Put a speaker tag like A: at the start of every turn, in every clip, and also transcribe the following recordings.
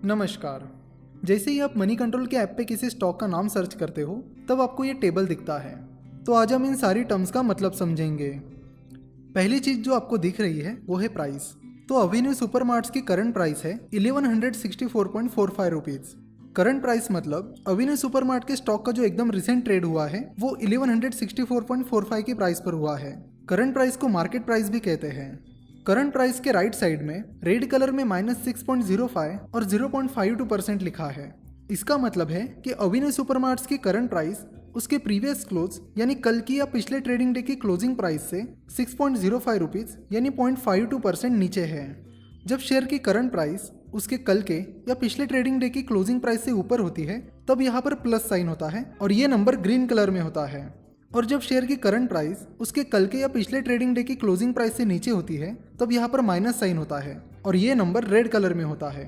A: नमस्कार। जैसे ही आप मनी कंट्रोल के ऐप पे किसी स्टॉक का नाम सर्च करते हो तब आपको ये टेबल दिखता है। तो आज हम इन सारी टर्म्स का मतलब समझेंगे। पहली चीज जो आपको दिख रही है वो है प्राइस। तो अवेन्यू सुपरमार्ट्स की करंट प्राइस है 1164.45 रुपीज। करंट प्राइस मतलब अवेन्यू सुपरमार्ट के स्टॉक का जो एकदम रिसेंट ट्रेड हुआ है वो 1164.45 की प्राइस पर हुआ है। करंट प्राइस को मार्केट प्राइस भी कहते हैं। करंट प्राइस के राइट साइड में रेड कलर में -6.05 और 0.52% लिखा है। इसका मतलब है कि अवेन्यू सुपरमार्ट्स की करंट प्राइस उसके प्रीवियस क्लोज यानी कल की या पिछले ट्रेडिंग डे की क्लोजिंग प्राइस से 6.05 रुपीज यानी 0.52% नीचे है। जब शेयर की करंट प्राइस उसके कल के या पिछले ट्रेडिंग डे की क्लोजिंग प्राइस से ऊपर होती है तब यहाँ पर प्लस साइन होता है और ये नंबर ग्रीन कलर में होता है। और जब शेयर की करंट प्राइस उसके कल के या पिछले ट्रेडिंग डे की क्लोजिंग प्राइस से नीचे होती है तब यहाँ पर माइनस साइन होता है और ये नंबर रेड कलर में होता है।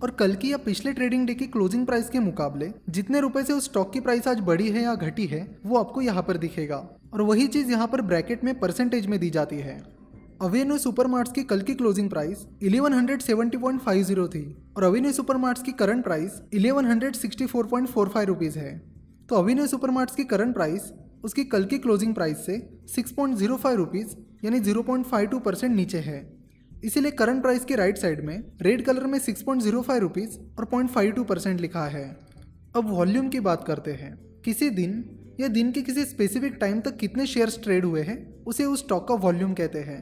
A: और कल की या पिछले ट्रेडिंग डे की क्लोजिंग प्राइस के मुकाबले जितने रुपए से उस स्टॉक की प्राइस आज बढ़ी है या घटी है वो आपको यहाँ पर दिखेगा और वही चीज यहाँ पर ब्रैकेट में परसेंटेज में दी जाती है। अवेन्यू सुपरमार्ट्स की कल की क्लोजिंग प्राइस 1170.50 थी और अवेन्यू सुपरमार्ट्स की करंट प्राइस 1164.45 रुपीज है। तो अवेन्यू सुपरमार्ट्स की करंट प्राइस उसकी कल की क्लोजिंग प्राइस से 6.05 रुपीज यानी 0.52% नीचे है। इसीलिए करंट प्राइस के राइट साइड में रेड कलर में 6.05 रुपीज और 0.52% लिखा है। अब वॉल्यूम की बात करते हैं। किसी दिन या दिन के किसी स्पेसिफिक टाइम तक कितने शेयर्स ट्रेड हुए हैं उसे उस स्टॉक का वॉल्यूम कहते हैं।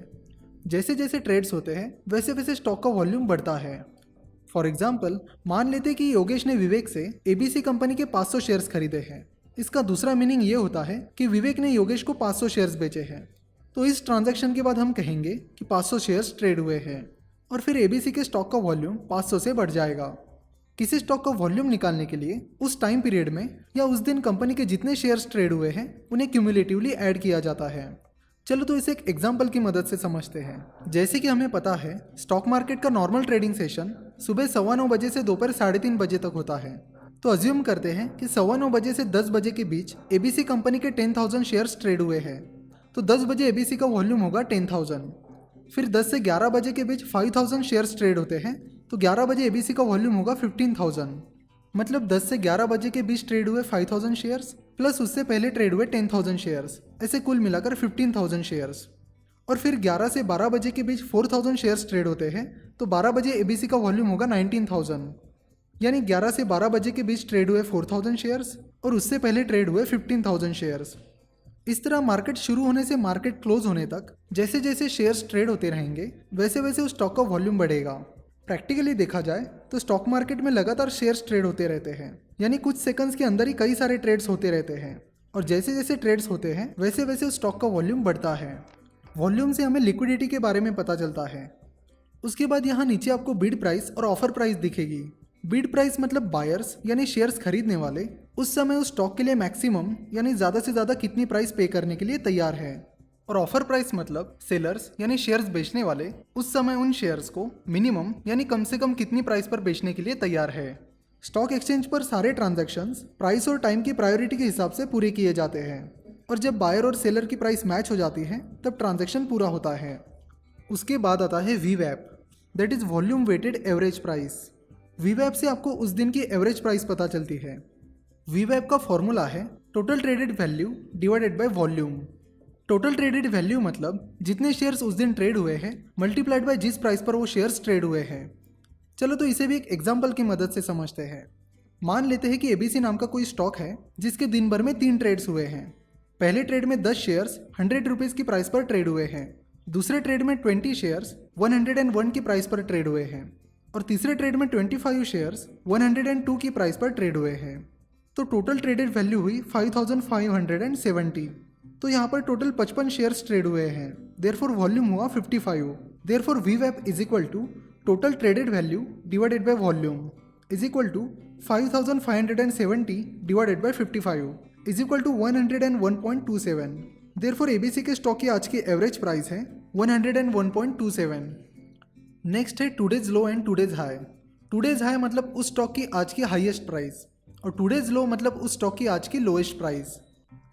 A: जैसे जैसे ट्रेड्स होते हैं वैसे वैसे स्टॉक का वॉल्यूम बढ़ता है। फॉर एग्जाम्पल मान लेते कि योगेश ने विवेक से एबीसी कंपनी के 500 शेयर्स खरीदे हैं। इसका दूसरा मीनिंग ये होता है कि विवेक ने योगेश को 500 शेयर्स बेचे हैं। तो इस ट्रांजैक्शन के बाद हम कहेंगे कि 500 शेयर्स ट्रेड हुए हैं और फिर एबीसी के स्टॉक का वॉल्यूम 500 से बढ़ जाएगा। किसी स्टॉक का वॉल्यूम निकालने के लिए उस टाइम पीरियड में या उस दिन कंपनी के जितने शेयर्स ट्रेड हुए हैं उन्हें क्यूमुलेटिवली ऐड किया जाता है। चलो तो इसे एक एग्जाम्पल की मदद से समझते हैं। जैसे कि हमें पता है स्टॉक मार्केट का नॉर्मल ट्रेडिंग सेशन सुबह 9:15 बजे से दोपहर 3:30 बजे तक होता है। तो अज्यूम करते हैं कि 9:15 बजे से 10 बजे के बीच एबीसी कंपनी के 10,000 शेयर्स ट्रेड हुए हैं। तो 10 बजे एबीसी का वॉल्यूम होगा 10,000। फिर 10 से 11 बजे के बीच 5,000 शेयर्स ट्रेड होते हैं तो 11 बजे एबीसी का वॉल्यूम होगा 15,000। मतलब 10 से 11 बजे के बीच ट्रेड हुए 5,000 शेयर्स प्लस उससे पहले ट्रेड हुए 10,000 शेयर्स, ऐसे कुल मिलाकर 15,000 शेयर्स। और फिर 11 से 12 बजे के बीच 4,000 शेयर्स ट्रेड होते हैं तो 12 बजे एबीसी का वॉल्यूम होगा 19,000। यानी 11 से 12 बजे के बीच ट्रेड हुए 4,000 शेयर्स और उससे पहले ट्रेड हुए 15,000 शेयर्स। इस तरह मार्केट शुरू होने से मार्केट क्लोज होने तक जैसे जैसे शेयर्स ट्रेड होते रहेंगे वैसे वैसे उस स्टॉक का वॉल्यूम बढ़ेगा। प्रैक्टिकली देखा जाए तो स्टॉक मार्केट में लगातार शेयर्स ट्रेड होते रहते हैं, यानी कुछ सेकंड्स के अंदर ही कई सारे ट्रेड्स होते रहते हैं और जैसे जैसे ट्रेड्स होते हैं वैसे वैसे उस स्टॉक का वॉल्यूम बढ़ता है। वॉल्यूम से हमें लिक्विडिटी के बारे में पता चलता है। उसके बाद यहाँ नीचे आपको बिड प्राइस और ऑफर प्राइस दिखेगी। बिड प्राइस मतलब बायर्स यानी शेयर्स खरीदने वाले उस समय उस स्टॉक के लिए मैक्सिमम यानी ज़्यादा से ज़्यादा कितनी प्राइस पे करने के लिए तैयार है। और ऑफर प्राइस मतलब सेलर्स यानी शेयर्स बेचने वाले उस समय उन शेयर्स को मिनिमम यानी कम से कम कितनी प्राइस पर बेचने के लिए तैयार है। स्टॉक एक्सचेंज पर सारे ट्रांजैक्शंस प्राइस और टाइम की प्रायोरिटी के हिसाब से पूरे किए जाते हैं और जब बायर और सेलर की प्राइस मैच हो जाती है तब ट्रांजैक्शन पूरा होता है। उसके बाद आता है वीवैप, that is volume weighted average price. वीवैप से आपको उस दिन की एवरेज प्राइस पता चलती है। वीवैप का फॉर्मूला है total traded value divided by volume. Total traded value मतलब जितने शेयर्स उस दिन ट्रेड हुए हैं मल्टीप्लाइड बाय जिस प्राइस पर वो शेयर्स ट्रेड हुए हैं। चलो तो इसे भी एक एग्जांपल की मदद से समझते हैं। मान लेते हैं कि एबीसी नाम का कोई स्टॉक है जिसके दिन भर में 3 ट्रेड्स हुए हैं। पहले ट्रेड में 10 शेयर्स 100 रुपीज़ की प्राइस पर ट्रेड हुए हैं। दूसरे ट्रेड में 20 शेयर्स 101 की प्राइस पर ट्रेड हुए हैं और तीसरे ट्रेड में 25 शेयर्स 102 की प्राइस पर ट्रेड हुए हैं। तो टोटल ट्रेडेड वैल्यू हुई 5,570। तो यहाँ पर टोटल 55 शेयर्स ट्रेड हुए हैं, देयरफॉर वॉल्यूम हुआ 55। देयरफॉर वीवैप is equal to total traded value divided by volume is equal to 5,570 divided by 55 is equal to 101.27। Therefore ABC के स्टॉक की आज की एवरेज प्राइस है 101.27। नेक्स्ट है today's low and today's high. Today's high मतलब उस stock की आज की हाईएस्ट प्राइस और टुडेज लो मतलब उस स्टॉक की आज की लोएस्ट प्राइस।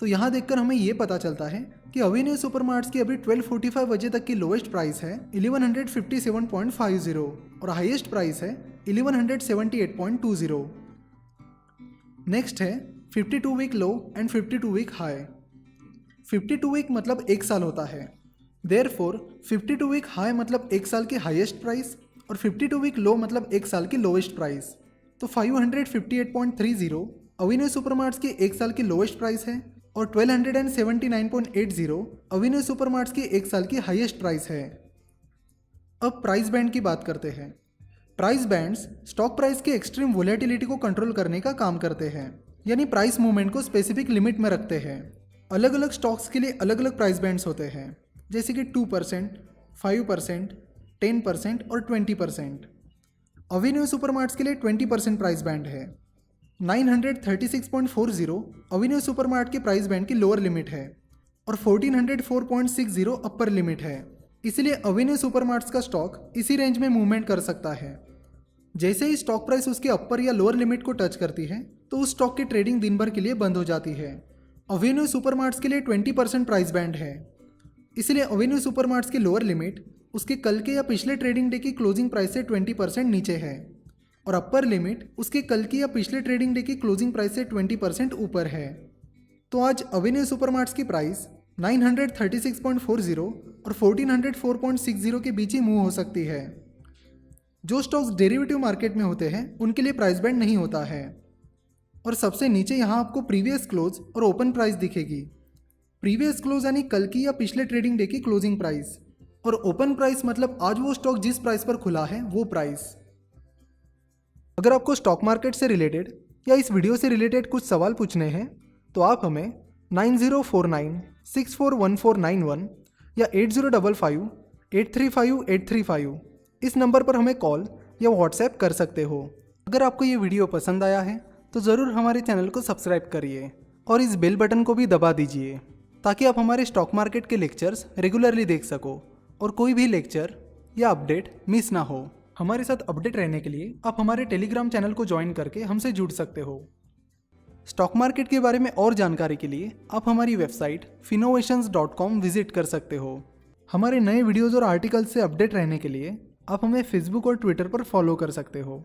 A: तो यहाँ देखकर हमें ये पता चलता है कि अवेन्यू सुपरमार्ट्स की अभी 12:45 बजे तक की लोएस्ट प्राइस है 1157.50 और हाईएस्ट प्राइस है 1178.20। नेक्स्ट है 52 week low and 52 week high. 52 week मतलब एक साल होता है, देयरफॉर 52 वीक हाई मतलब एक साल की हाईएस्ट प्राइस और 52 वीक लो मतलब एक साल की लोएस्ट प्राइस। तो 558.30 अवेन्यू सुपरमार्ट्स की एक साल की लोएस्ट प्राइस है और 1279.80 अवेन्यू सुपरमार्ट्स की एक साल की हाईएस्ट प्राइस है। अब प्राइस बैंड की बात करते हैं। प्राइस बैंड्स स्टॉक प्राइस की एक्सट्रीम वोलेटिलिटी को कंट्रोल करने का काम करते हैं, यानी प्राइस मूवमेंट को स्पेसिफिक लिमिट में रखते हैं। अलग अलग स्टॉक्स के लिए अलग अलग प्राइस बैंड्स होते हैं, जैसे कि 2%, 5%, 10% और 20%। अवेन्यू सुपरमार्ट्स के लिए 20% प्राइस बैंड है। 936.40 अवेन्यू सुपरमार्ट के प्राइस बैंड की लोअर लिमिट है और 1404.60 अपर लिमिट है। इसलिए अवेन्यू सुपरमार्ट्स का स्टॉक इसी रेंज में मूवमेंट कर सकता है। जैसे ही स्टॉक प्राइस उसके अपर या लोअर लिमिट को टच करती है तो उस स्टॉक की ट्रेडिंग दिन भर के लिए बंद हो जाती है। अवेन्यू सुपरमार्ट्स के लिए 20% प्राइस बैंड है, इसलिए अवेन्यू सुपरमार्ट्स की लोअर लिमिट उसके कल के या पिछले ट्रेडिंग डे की क्लोजिंग प्राइस से 20% नीचे है और अपर लिमिट उसके कल की या पिछले ट्रेडिंग डे की क्लोजिंग प्राइस से 20% ऊपर है। तो आज अवेन्यू सुपरमार्ट्स की प्राइस 936.40 और 1404.60 के बीच ही मूव हो सकती है। जो स्टॉक्स डेरिवेटिव मार्केट में होते हैं उनके लिए प्राइस बैंड नहीं होता है। और सबसे नीचे यहाँ आपको प्रीवियस क्लोज और ओपन प्राइस दिखेगी। प्रीवियस क्लोज यानी कल की या पिछले ट्रेडिंग डे की क्लोजिंग प्राइस और ओपन प्राइस मतलब आज वो स्टॉक जिस प्राइस पर खुला है वो प्राइस। अगर आपको स्टॉक मार्केट से रिलेटेड या इस वीडियो से रिलेटेड कुछ सवाल पूछने हैं तो आप हमें 9049641491 या 8055835835 इस नंबर पर हमें कॉल या व्हाट्सएप कर सकते हो। अगर आपको ये वीडियो पसंद आया है तो ज़रूर हमारे चैनल को सब्सक्राइब करिए और इस बेल बटन को भी दबा दीजिए ताकि आप हमारे स्टॉक मार्केट के लेक्चर्स रेगुलरली देख सको और कोई भी लेक्चर या अपडेट मिस ना हो। हमारे साथ अपडेट रहने के लिए आप हमारे टेलीग्राम चैनल को ज्वाइन करके हमसे जुड़ सकते हो। स्टॉक मार्केट के बारे में और जानकारी के लिए आप हमारी वेबसाइट finnovations.com विजिट कर सकते हो। हमारे नए वीडियोज़ और आर्टिकल्स से अपडेट रहने के लिए आप हमें फेसबुक और ट्विटर पर फॉलो कर सकते हो।